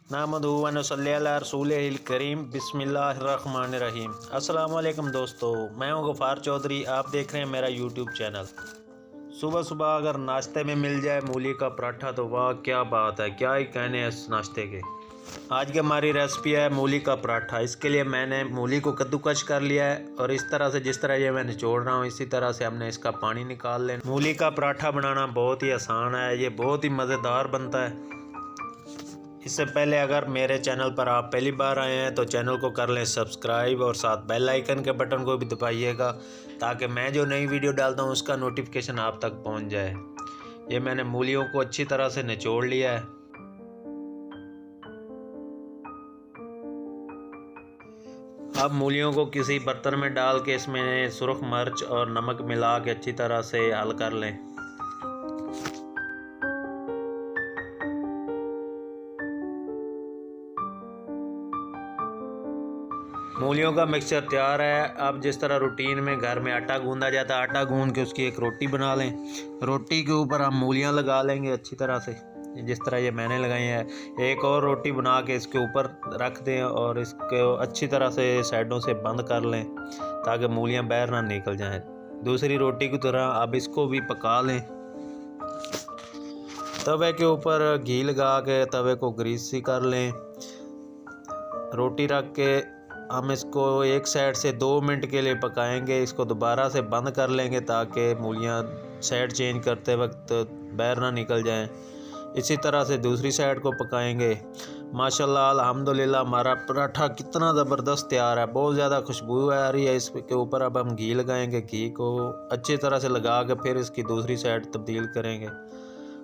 नामदहू व नसल्ली अला रसूलिहिल करीम बिस्मिल्लाहिर्रहमानिर्रहीम। अस्सलाम वालेकुम दोस्तों, मैं हूं गफ़ार चौधरी। आप देख रहे हैं मेरा यूट्यूब चैनल। सुबह सुबह अगर नाश्ते में मिल जाए मूली का पराठा तो वाह क्या बात है, क्या ही कहने हैं इस नाश्ते के। आज की हमारी रेसिपी है मूली का पराठा। इसके लिए मैंने मूली को कद्दूकस कर लिया है और इस तरह से, जिस तरह ये मैं निचोड़ रहा हूँ, इसी तरह से हमने इसका पानी निकाल लेना। मूली का पराठा बनाना बहुत ही आसान है, ये बहुत ही मज़ेदार बनता है। इससे पहले अगर मेरे चैनल पर आप पहली बार आए हैं तो चैनल को कर लें सब्सक्राइब और साथ बेल आइकन के बटन को भी दबाइएगा ताकि मैं जो नई वीडियो डालता हूं उसका नोटिफिकेशन आप तक पहुंच जाए। ये मैंने मूलियों को अच्छी तरह से निचोड़ लिया है। अब मूलियों को किसी बर्तन में डाल के इसमें सुरख मिर्च और नमक मिला के अच्छी तरह से हल कर लें। मूलियों का मिक्सचर तैयार है। अब जिस तरह रूटीन में घर में आटा गूंदा जाता है, आटा गूंद के उसकी एक रोटी बना लें। रोटी के ऊपर हम मूलियां लगा लेंगे अच्छी तरह से, जिस तरह ये मैंने लगाई है। एक और रोटी बना के इसके ऊपर रख दें और इसको अच्छी तरह से साइडों से बंद कर लें ताकि मूलियां बाहर ना निकल जाएं। दूसरी रोटी की तरह अब इसको भी पका लें। तवे के ऊपर घी लगा के तवे को ग्रीसी कर लें। रोटी रख के हम इसको एक साइड से 2 मिनट के लिए पकाएंगे। इसको दोबारा से बंद कर लेंगे ताकि मूलियाँ साइड चेंज करते वक्त बाहर ना निकल जाएं। इसी तरह से दूसरी साइड को पकाएंगे। माशाल्लाह अल्हम्दुलिल्लाह हमारा पराठा कितना ज़बरदस्त तैयार है, बहुत ज़्यादा खुशबू आ रही है इसके ऊपर। अब हम घी लगाएंगे, घी को अच्छी तरह से लगा के फिर इसकी दूसरी साइड तब्दील करेंगे।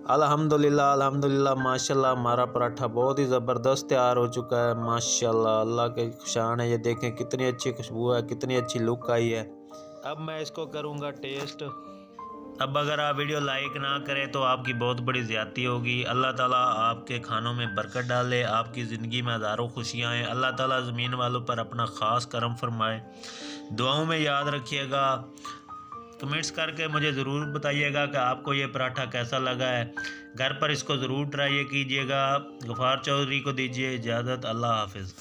अल्हम्दुलिल्लाह अल्हम्दुलिल्लाह माशाल्लाह हमारा पराठा बहुत ही ज़बरदस्त तैयार हो चुका है। माशाल्लाह अल्लाह के शान है। ये देखें कितनी अच्छी खुशबू है, कितनी अच्छी लुक आई है। अब मैं इसको करूँगा टेस्ट। अब अगर आप वीडियो लाइक ना करें तो आपकी बहुत बड़ी ज़्यादती होगी। अल्लाह ताला आपके खानों में बरकत डाले, आपकी ज़िंदगी में हज़ारों खुशियाँ आएँ। अल्लाह ताला ज़मीन वालों पर अपना ख़ास करम फरमाए। दुआओं में याद रखिएगा। कमेंट्स करके मुझे ज़रूर बताइएगा कि आपको ये पराठा कैसा लगा है। घर पर इसको ज़रूर ट्राई कीजिएगा। गफ़ार चौधरी को दीजिए इजाज़त। अल्लाह हाफ़िज़।